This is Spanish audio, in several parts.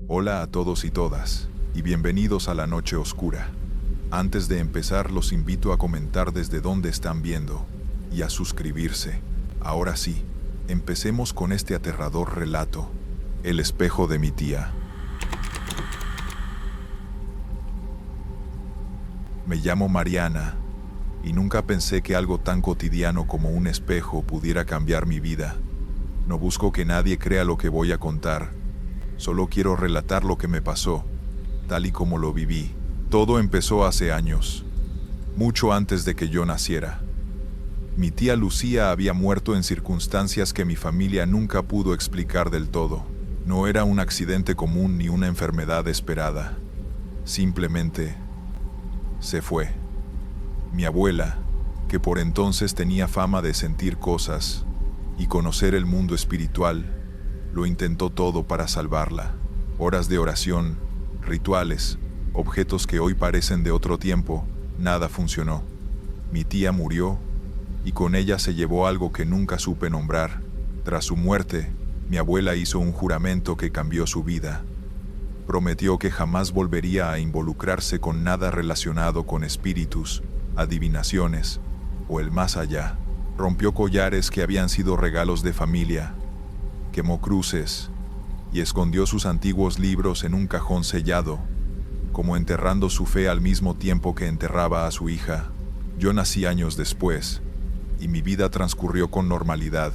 Hola a todos y todas, y bienvenidos a la Noche Oscura. Antes de empezar los invito a comentar desde dónde están viendo, y a suscribirse. Ahora sí, empecemos con este aterrador relato, El espejo de mi tía. Me llamo Mariana, y nunca pensé que algo tan cotidiano como un espejo pudiera cambiar mi vida. No busco que nadie crea lo que voy a contar. Solo quiero relatar lo que me pasó, tal y como lo viví. Todo empezó hace años, mucho antes de que yo naciera. Mi tía Lucía había muerto en circunstancias que mi familia nunca pudo explicar del todo. No era un accidente común ni una enfermedad esperada. Simplemente se fue. Mi abuela, que por entonces tenía fama de sentir cosas y conocer el mundo espiritual, lo intentó todo para salvarla. Horas de oración, rituales, objetos que hoy parecen de otro tiempo, nada funcionó. Mi tía murió, y con ella se llevó algo que nunca supe nombrar. Tras su muerte, mi abuela hizo un juramento que cambió su vida. Prometió que jamás volvería a involucrarse con nada relacionado con espíritus, adivinaciones o el más allá. Rompió collares que habían sido regalos de familia, quemó cruces y escondió sus antiguos libros en un cajón sellado, como enterrando su fe al mismo tiempo que enterraba a su hija. Yo nací años después, y mi vida transcurrió con normalidad,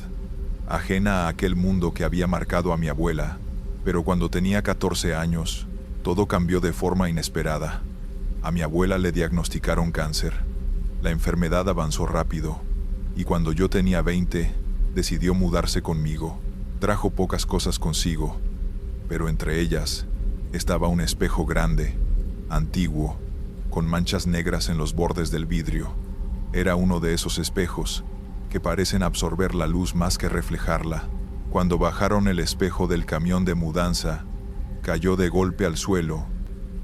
ajena a aquel mundo que había marcado a mi abuela. Pero cuando tenía 14 años, todo cambió de forma inesperada. A mi abuela le diagnosticaron cáncer. La enfermedad avanzó rápido, y cuando yo tenía 20, decidió mudarse conmigo. Trajo pocas cosas consigo, pero entre ellas estaba un espejo grande, antiguo, con manchas negras en los bordes del vidrio. Era uno de esos espejos que parecen absorber la luz más que reflejarla. Cuando bajaron el espejo del camión de mudanza, cayó de golpe al suelo,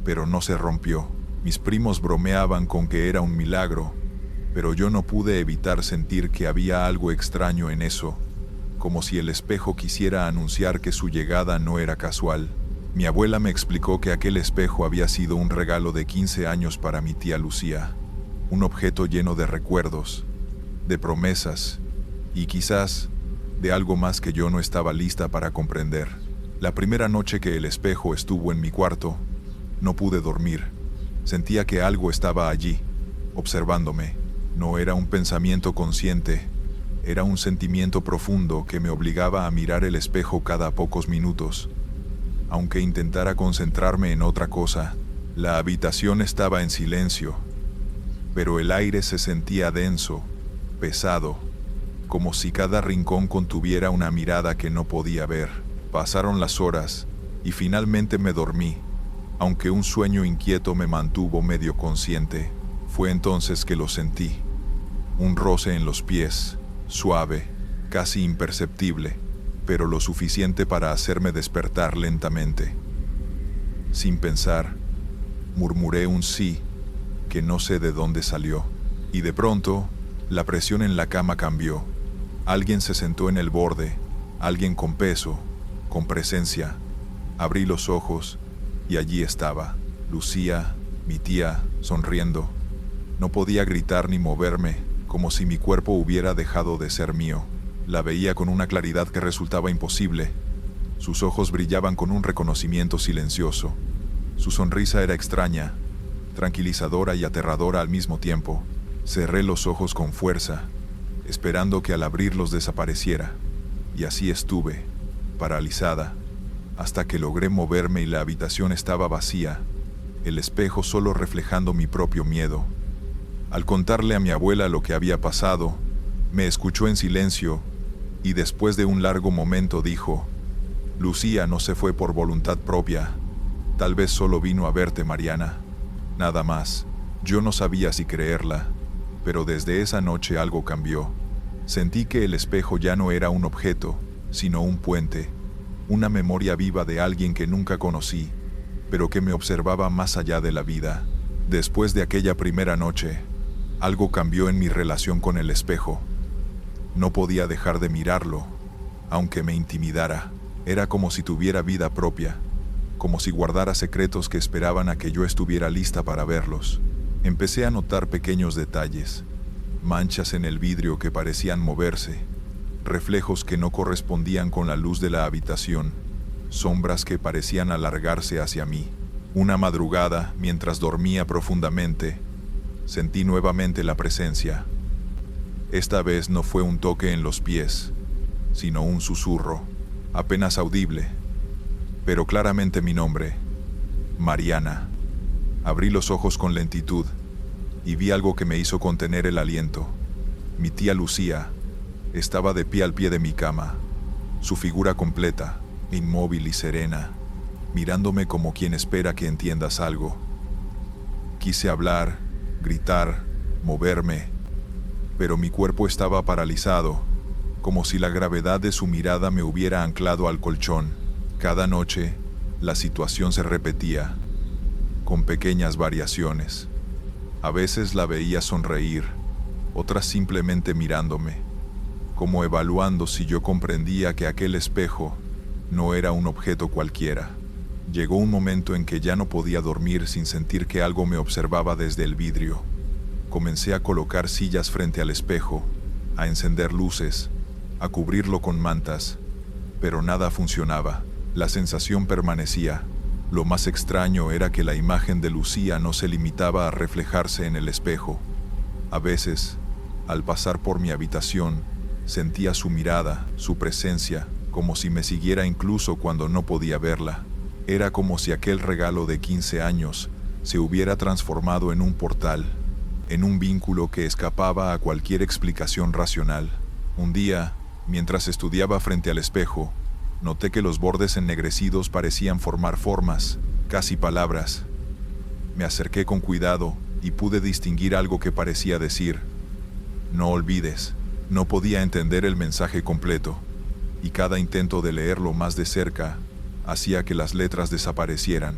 pero no se rompió. Mis primos bromeaban con que era un milagro, pero yo no pude evitar sentir que había algo extraño en eso, como si el espejo quisiera anunciar que su llegada no era casual. Mi abuela me explicó que aquel espejo había sido un regalo de 15 años para mi tía Lucía, un objeto lleno de recuerdos, de promesas y quizás de algo más que yo no estaba lista para comprender. La primera noche que el espejo estuvo en mi cuarto, no pude dormir. Sentía que algo estaba allí, observándome. No era un pensamiento consciente, era un sentimiento profundo que me obligaba a mirar el espejo cada pocos minutos. Aunque intentara concentrarme en otra cosa, la habitación estaba en silencio, pero el aire se sentía denso, pesado, como si cada rincón contuviera una mirada que no podía ver. Pasaron las horas, y finalmente me dormí, aunque un sueño inquieto me mantuvo medio consciente. Fue entonces que lo sentí. Un roce en los pies, suave, casi imperceptible, pero lo suficiente para hacerme despertar lentamente. Sin pensar, murmuré un sí, que no sé de dónde salió, y de pronto, la presión en la cama cambió. Alguien se sentó en el borde, alguien con peso, con presencia. Abrí los ojos, y allí estaba, Lucía, mi tía, sonriendo. No podía gritar ni moverme, como si mi cuerpo hubiera dejado de ser mío. La veía con una claridad que resultaba imposible. Sus ojos brillaban con un reconocimiento silencioso. Su sonrisa era extraña, tranquilizadora y aterradora al mismo tiempo. Cerré los ojos con fuerza, esperando que al abrirlos desapareciera. Y así estuve, paralizada, hasta que logré moverme y la habitación estaba vacía, el espejo solo reflejando mi propio miedo. Al contarle a mi abuela lo que había pasado, me escuchó en silencio, y después de un largo momento dijo: «Lucía no se fue por voluntad propia. Tal vez solo vino a verte, Mariana. Nada más». Yo no sabía si creerla, pero desde esa noche algo cambió. Sentí que el espejo ya no era un objeto, sino un puente, una memoria viva de alguien que nunca conocí, pero que me observaba más allá de la vida. Después de aquella primera noche, algo cambió en mi relación con el espejo. No podía dejar de mirarlo, aunque me intimidara. Era como si tuviera vida propia. como si guardara secretos que esperaban a que yo estuviera lista para verlos. Empecé a notar pequeños detalles, manchas en el vidrio que parecían moverse, reflejos que no correspondían con la luz de la habitación, sombras que parecían alargarse hacia mí. Una madrugada, mientras dormía profundamente, sentí nuevamente la presencia. Esta vez no fue un toque en los pies, sino un susurro, apenas audible, pero claramente mi nombre, Mariana. Abrí los ojos con lentitud y vi algo que me hizo contener el aliento. Mi tía Lucía estaba de pie al pie de mi cama, su figura completa, inmóvil y serena, mirándome como quien espera que entiendas algo. Quise hablar, gritar, moverme, pero mi cuerpo estaba paralizado, como si la gravedad de su mirada me hubiera anclado al colchón. Cada noche, la situación se repetía, con pequeñas variaciones. A veces la veía sonreír, otras simplemente mirándome, como evaluando si yo comprendía que aquel espejo no era un objeto cualquiera. Llegó un momento en que ya no podía dormir sin sentir que algo me observaba desde el vidrio. Comencé a colocar sillas frente al espejo, a encender luces, a cubrirlo con mantas, pero nada funcionaba. La sensación permanecía. Lo más extraño era que la imagen de Lucía no se limitaba a reflejarse en el espejo. A veces, al pasar por mi habitación, sentía su mirada, su presencia, como si me siguiera incluso cuando no podía verla. Era como si aquel regalo de 15 años se hubiera transformado en un portal, en un vínculo que escapaba a cualquier explicación racional. Un día, mientras estudiaba frente al espejo, noté que los bordes ennegrecidos parecían formar formas, casi palabras. Me acerqué con cuidado y pude distinguir algo que parecía decir: no olvides. No podía entender el mensaje completo, y cada intento de leerlo más de cerca hacía que las letras desaparecieran,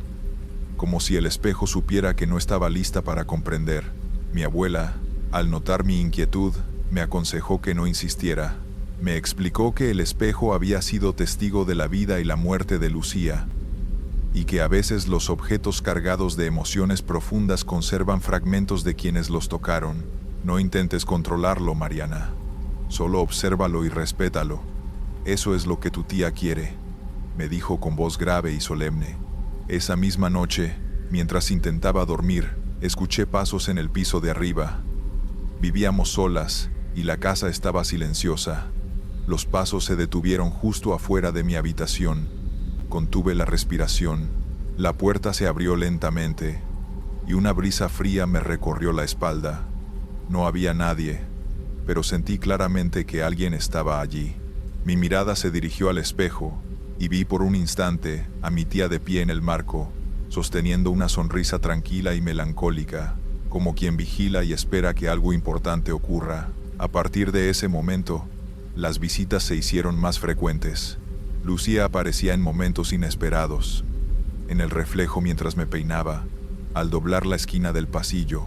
como si el espejo supiera que no estaba lista para comprender. Mi abuela, al notar mi inquietud, me aconsejó que no insistiera. Me explicó que el espejo había sido testigo de la vida y la muerte de Lucía, y que a veces los objetos cargados de emociones profundas conservan fragmentos de quienes los tocaron. No intentes controlarlo, Mariana. Solo obsérvalo y respétalo. Eso es lo que tu tía quiere, me dijo con voz grave y solemne. Esa misma noche, mientras intentaba dormir, escuché pasos en el piso de arriba. Vivíamos solas y la casa estaba silenciosa. Los pasos se detuvieron justo afuera de mi habitación. Contuve la respiración. La puerta se abrió lentamente y una brisa fría me recorrió la espalda. No había nadie, pero sentí claramente que alguien estaba allí. Mi mirada se dirigió al espejo y vi por un instante a mi tía de pie en el marco, sosteniendo una sonrisa tranquila y melancólica, como quien vigila y espera que algo importante ocurra. A partir de ese momento, las visitas se hicieron más frecuentes. Lucía aparecía en momentos inesperados, en el reflejo mientras me peinaba, al doblar la esquina del pasillo,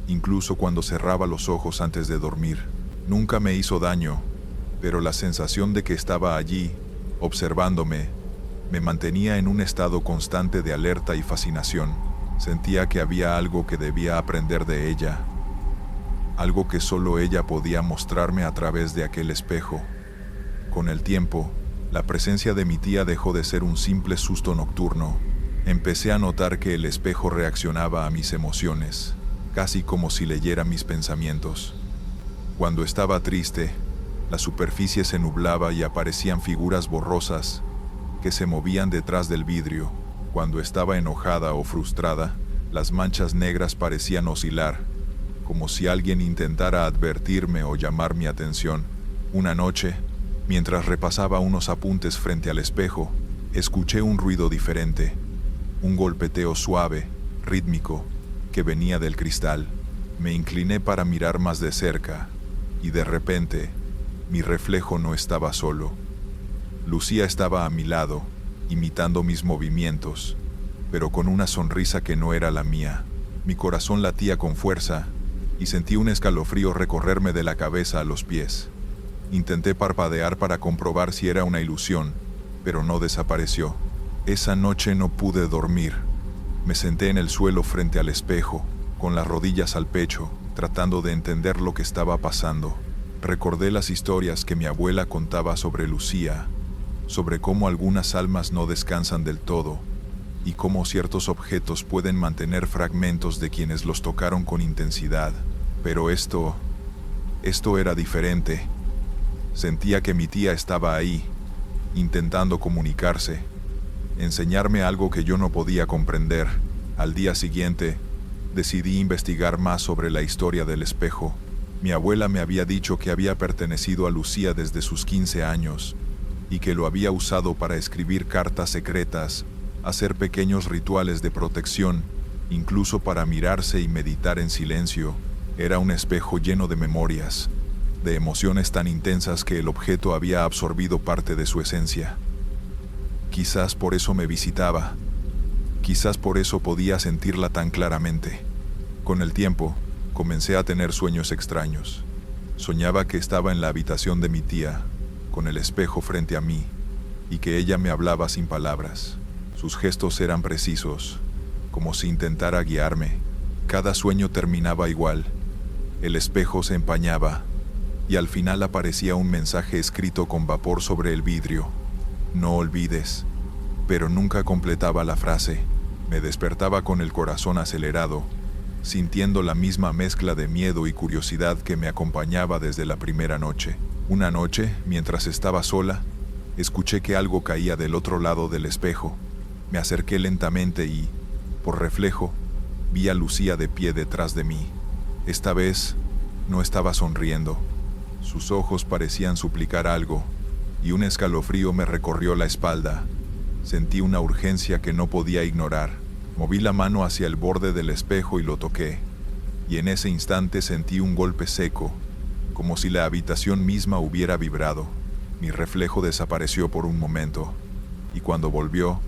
incluso cuando cerraba los ojos antes de dormir. Nunca me hizo daño, pero la sensación de que estaba allí, observándome, me mantenía en un estado constante de alerta y fascinación. Sentía que había algo que debía aprender de ella, algo que solo ella podía mostrarme a través de aquel espejo. Con el tiempo, la presencia de mi tía dejó de ser un simple susto nocturno. Empecé a notar que el espejo reaccionaba a mis emociones, casi como si leyera mis pensamientos. Cuando estaba triste, la superficie se nublaba y aparecían figuras borrosas que se movían detrás del vidrio. Cuando estaba enojada o frustrada, las manchas negras parecían oscilar, como si alguien intentara advertirme o llamar mi atención. Una noche, mientras repasaba unos apuntes frente al espejo, escuché un ruido diferente, un golpeteo suave, rítmico, que venía del cristal. Me incliné para mirar más de cerca, y de repente, mi reflejo no estaba solo. Lucía estaba a mi lado, imitando mis movimientos, pero con una sonrisa que no era la mía. Mi corazón latía con fuerza, y sentí un escalofrío recorrerme de la cabeza a los pies. Intenté parpadear para comprobar si era una ilusión, pero no desapareció. Esa noche no pude dormir. Me senté en el suelo frente al espejo, con las rodillas al pecho, tratando de entender lo que estaba pasando. Recordé las historias que mi abuela contaba sobre Lucía, sobre cómo algunas almas no descansan del todo, y cómo ciertos objetos pueden mantener fragmentos de quienes los tocaron con intensidad. Pero esto era diferente. Sentía que mi tía estaba ahí, intentando comunicarse, enseñarme algo que yo no podía comprender. Al día siguiente, decidí investigar más sobre la historia del espejo. Mi abuela me había dicho que había pertenecido a Lucía desde sus 15 años y que lo había usado para escribir cartas secretas, hacer pequeños rituales de protección, incluso para mirarse y meditar en silencio. Era un espejo lleno de memorias, de emociones tan intensas que el objeto había absorbido parte de su esencia. Quizás por eso me visitaba, quizás por eso podía sentirla tan claramente. Con el tiempo, comencé a tener sueños extraños. Soñaba que estaba en la habitación de mi tía, con el espejo frente a mí, y que ella me hablaba sin palabras. Sus gestos eran precisos, como si intentara guiarme. Cada sueño terminaba igual. El espejo se empañaba, y al final aparecía un mensaje escrito con vapor sobre el vidrio. No olvides. Pero nunca completaba la frase. Me despertaba con el corazón acelerado, sintiendo la misma mezcla de miedo y curiosidad que me acompañaba desde la primera noche. Una noche, mientras estaba sola, escuché que algo caía del otro lado del espejo. Me acerqué lentamente y, por reflejo, vi a Lucía de pie detrás de mí. Esta vez, no estaba sonriendo. Sus ojos parecían suplicar algo, y un escalofrío me recorrió la espalda. Sentí una urgencia que no podía ignorar. Moví la mano hacia el borde del espejo y lo toqué, y en ese instante sentí un golpe seco, como si la habitación misma hubiera vibrado. Mi reflejo desapareció por un momento, y cuando volvió,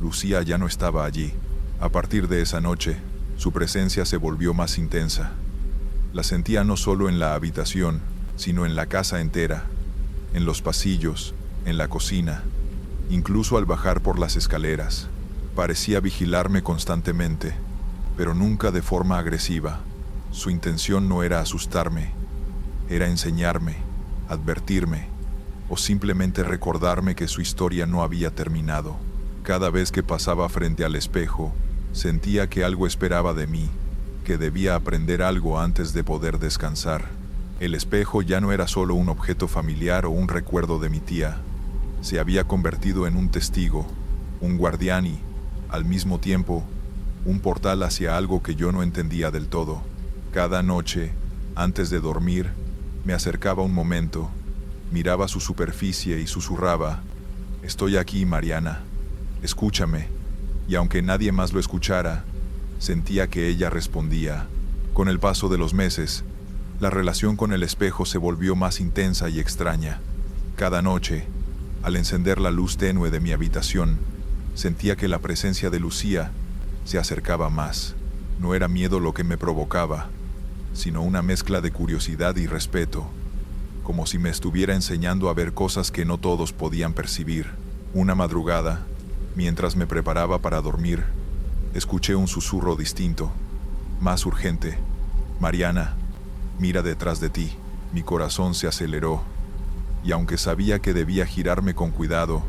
Lucía ya no estaba allí. A partir de esa noche, su presencia se volvió más intensa. La sentía no solo en la habitación, sino en la casa entera, en los pasillos, en la cocina, incluso al bajar por las escaleras. Parecía vigilarme constantemente, pero nunca de forma agresiva. Su intención no era asustarme, era enseñarme, advertirme, o simplemente recordarme que su historia no había terminado. Cada vez que pasaba frente al espejo, sentía que algo esperaba de mí, que debía aprender algo antes de poder descansar. El espejo ya no era solo un objeto familiar o un recuerdo de mi tía. Se había convertido en un testigo, un guardián y, al mismo tiempo, un portal hacia algo que yo no entendía del todo. Cada noche, antes de dormir, me acercaba un momento, miraba su superficie y susurraba: «Estoy aquí, Mariana, escúchame». Y aunque nadie más lo escuchara, sentía que ella respondía. Con el paso de los meses, la relación con el espejo se volvió más intensa y extraña. Cada noche, al encender la luz tenue de mi habitación, sentía que la presencia de Lucía se acercaba más. No era miedo lo que me provocaba, sino una mezcla de curiosidad y respeto, como si me estuviera enseñando a ver cosas que no todos podían percibir. Una madrugada, mientras me preparaba para dormir, escuché un susurro distinto, más urgente: «Mariana, mira detrás de ti». Mi corazón se aceleró, y aunque sabía que debía girarme con cuidado,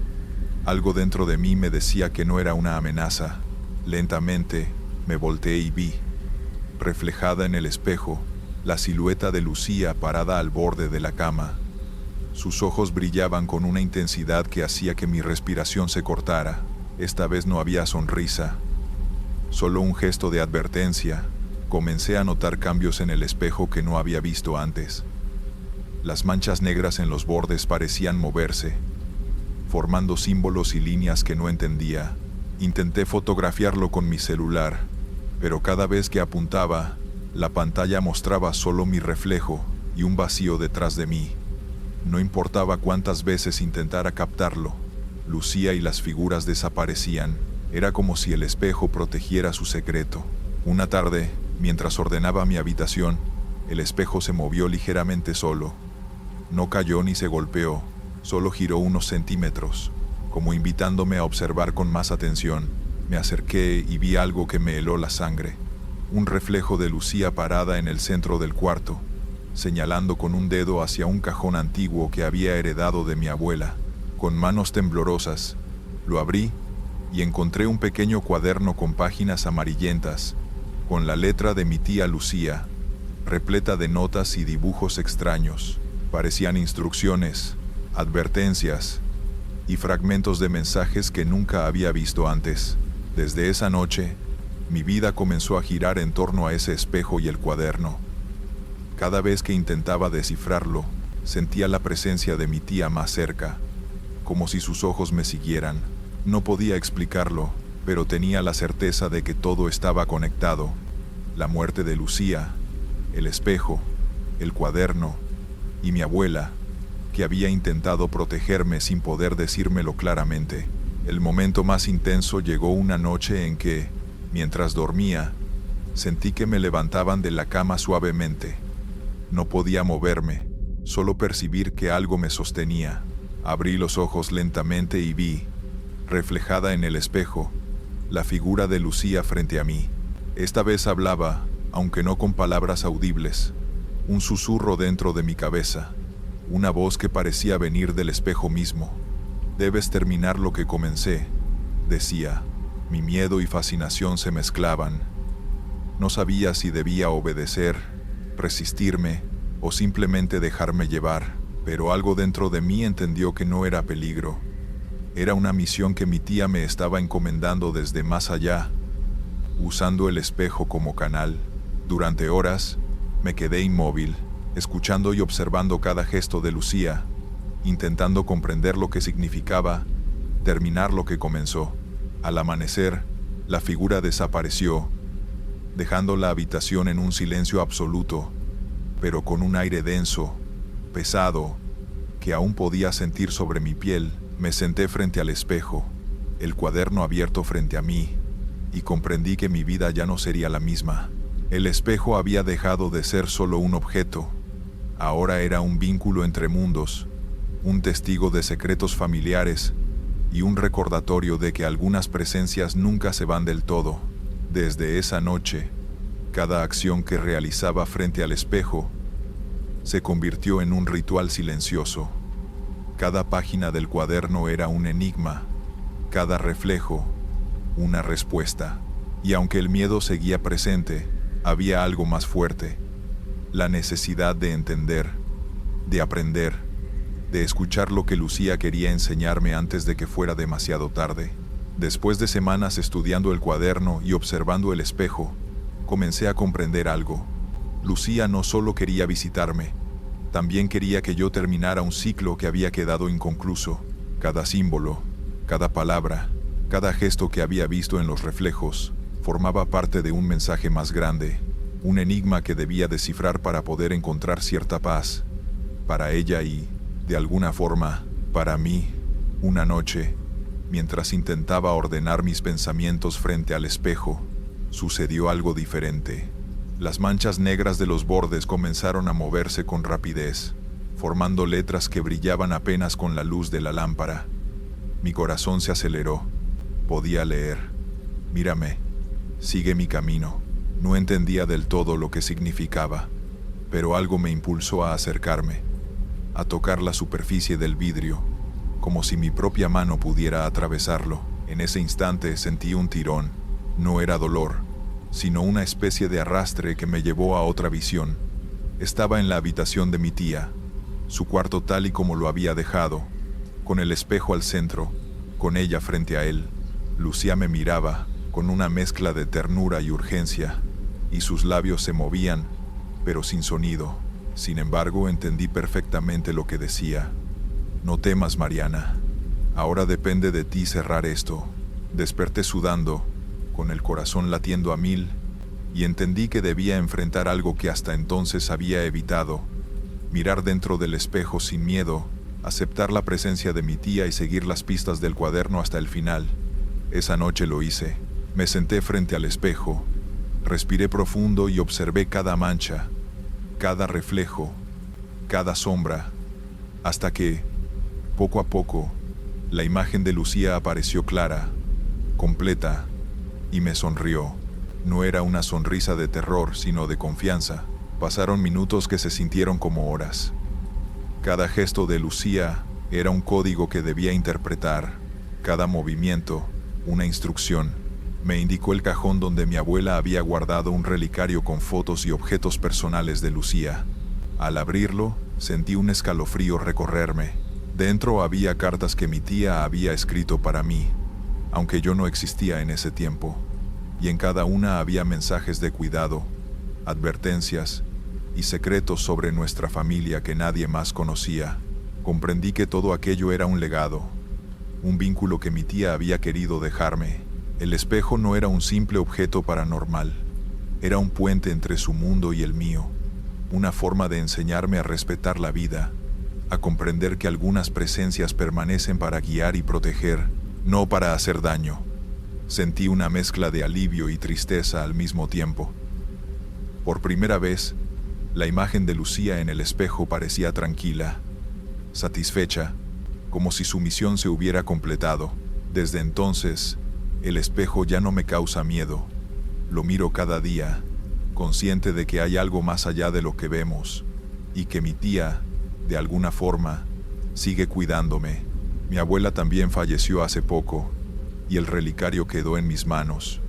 algo dentro de mí me decía que no era una amenaza. Lentamente, me volteé y vi, reflejada en el espejo, la silueta de Lucía parada al borde de la cama. Sus ojos brillaban con una intensidad que hacía que mi respiración se cortara. Esta vez no había sonrisa, solo un gesto de advertencia. Comencé a notar cambios en el espejo que no había visto antes. Las manchas negras en los bordes parecían moverse, formando símbolos y líneas que no entendía. Intenté fotografiarlo con mi celular, pero cada vez que apuntaba, la pantalla mostraba solo mi reflejo y un vacío detrás de mí. No importaba cuántas veces intentara captarlo, Lucía y las figuras desaparecían. Era como si el espejo protegiera su secreto. Una tarde, mientras ordenaba mi habitación, el espejo se movió ligeramente solo. No cayó ni se golpeó, solo giró unos centímetros. como invitándome a observar con más atención. Me acerqué y vi algo que me heló la sangre. Un reflejo de Lucía parada en el centro del cuarto, señalando con un dedo hacia un cajón antiguo que había heredado de mi abuela. Con manos temblorosas, lo abrí y encontré un pequeño cuaderno con páginas amarillentas, con la letra de mi tía Lucía, repleta de notas y dibujos extraños. Parecían instrucciones, advertencias y fragmentos de mensajes que nunca había visto antes. Desde esa noche, mi vida comenzó a girar en torno a ese espejo y el cuaderno. Cada vez que intentaba descifrarlo, sentía la presencia de mi tía más cerca, como si sus ojos me siguieran. No podía explicarlo, pero tenía la certeza de que todo estaba conectado. La muerte de Lucía, el espejo, el cuaderno y mi abuela, que había intentado protegerme sin poder decírmelo claramente. El momento más intenso llegó una noche en que, mientras dormía, sentí que me levantaban de la cama suavemente. No podía moverme, solo percibir que algo me sostenía. Abrí los ojos lentamente y vi, reflejada en el espejo, la figura de Lucía frente a mí. Esta vez hablaba, aunque no con palabras audibles, un susurro dentro de mi cabeza, una voz que parecía venir del espejo mismo. «Debes terminar lo que comencé», decía. Mi miedo y fascinación se mezclaban. No sabía si debía obedecer, resistirme o simplemente dejarme llevar, pero algo dentro de mí entendió que no era peligro. Era una misión que mi tía me estaba encomendando desde más allá, usando el espejo como canal. Durante horas, me quedé inmóvil, escuchando y observando cada gesto de Lucía, intentando comprender lo que significaba terminar lo que comenzó. Al amanecer, la figura desapareció, dejando la habitación en un silencio absoluto, pero con un aire denso, pesado, que aún podía sentir sobre mi piel. Me senté frente al espejo, el cuaderno abierto frente a mí, y comprendí que mi vida ya no sería la misma. El espejo había dejado de ser solo un objeto, ahora era un vínculo entre mundos, un testigo de secretos familiares y un recordatorio de que algunas presencias nunca se van del todo. Desde esa noche, cada acción que realizaba frente al espejo se convirtió en un ritual silencioso. Cada página del cuaderno era un enigma, cada reflejo, una respuesta. Y aunque el miedo seguía presente, había algo más fuerte: la necesidad de entender, de aprender, de escuchar lo que Lucía quería enseñarme antes de que fuera demasiado tarde. Después de semanas estudiando el cuaderno y observando el espejo, comencé a comprender algo. Lucía no solo quería visitarme, también quería que yo terminara un ciclo que había quedado inconcluso. Cada símbolo, cada palabra, cada gesto que había visto en los reflejos, formaba parte de un mensaje más grande, un enigma que debía descifrar para poder encontrar cierta paz, para ella y, de alguna forma, para mí. Una noche, mientras intentaba ordenar mis pensamientos frente al espejo, sucedió algo diferente. Las manchas negras de los bordes comenzaron a moverse con rapidez, formando letras que brillaban apenas con la luz de la lámpara. Mi corazón se aceleró. Podía leer: «Mírame, sigue mi camino». No entendía del todo lo que significaba, pero algo me impulsó a acercarme, a tocar la superficie del vidrio, como si mi propia mano pudiera atravesarlo. En ese instante sentí un tirón. No era dolor, sino una especie de arrastre que me llevó a otra visión. Estaba en la habitación de mi tía, su cuarto tal y como lo había dejado, con el espejo al centro, con ella frente a él. Lucía me miraba, con una mezcla de ternura y urgencia, y sus labios se movían, pero sin sonido. Sin embargo, entendí perfectamente lo que decía. «No temas, Mariana. Ahora depende de ti cerrar esto». Desperté sudando, con el corazón latiendo a 1000, y entendí que debía enfrentar algo que hasta entonces había evitado: mirar dentro del espejo sin miedo, aceptar la presencia de mi tía y seguir las pistas del cuaderno hasta el final. Esa noche lo hice. Me senté frente al espejo, respiré profundo y observé cada mancha, cada reflejo, cada sombra, hasta que, poco a poco, La imagen de Lucía apareció clara, completa, y me sonrió. No era una sonrisa de terror, sino de confianza. Pasaron minutos que se sintieron como horas. Cada gesto de Lucía era un código que debía interpretar, cada movimiento, una instrucción. Me indicó el cajón donde mi abuela había guardado un relicario con fotos y objetos personales de Lucía. Al abrirlo, sentí un escalofrío recorrerme. Dentro había cartas que mi tía había escrito para mí, aunque yo no existía en ese tiempo. Y en cada una había mensajes de cuidado, advertencias y secretos sobre nuestra familia que nadie más conocía. Comprendí que todo aquello era un legado, un vínculo que mi tía había querido dejarme. El espejo no era un simple objeto paranormal, era un puente entre su mundo y el mío, una forma de enseñarme a respetar la vida, a comprender que algunas presencias permanecen para guiar y proteger, no para hacer daño. Sentí una mezcla de alivio y tristeza al mismo tiempo. Por primera vez, la imagen de Lucía en el espejo parecía tranquila, satisfecha, como si su misión se hubiera completado. Desde entonces, el espejo ya no me causa miedo. Lo miro cada día, consciente de que hay algo más allá de lo que vemos, y que mi tía, de alguna forma, sigue cuidándome. Mi abuela también falleció hace poco, y el relicario quedó en mis manos.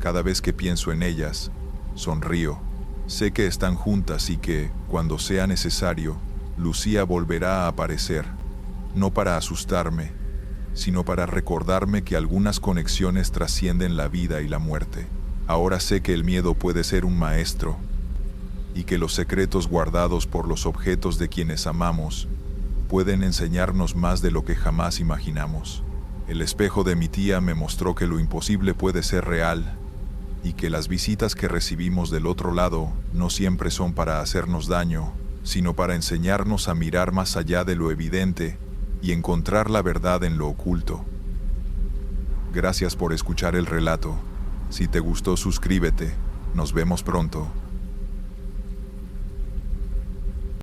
Cada vez que pienso en ellas, sonrío. Sé que están juntas y que, cuando sea necesario, Lucía volverá a aparecer, no para asustarme, sino para recordarme que algunas conexiones trascienden la vida y la muerte. Ahora sé que el miedo puede ser un maestro, y que los secretos guardados por los objetos de quienes amamos pueden enseñarnos más de lo que jamás imaginamos. El espejo de mi tía me mostró que lo imposible puede ser real, y que las visitas que recibimos del otro lado no siempre son para hacernos daño, sino para enseñarnos a mirar más allá de lo evidente y encontrar la verdad en lo oculto. Gracias por escuchar el relato. Si te gustó, suscríbete. Nos vemos pronto.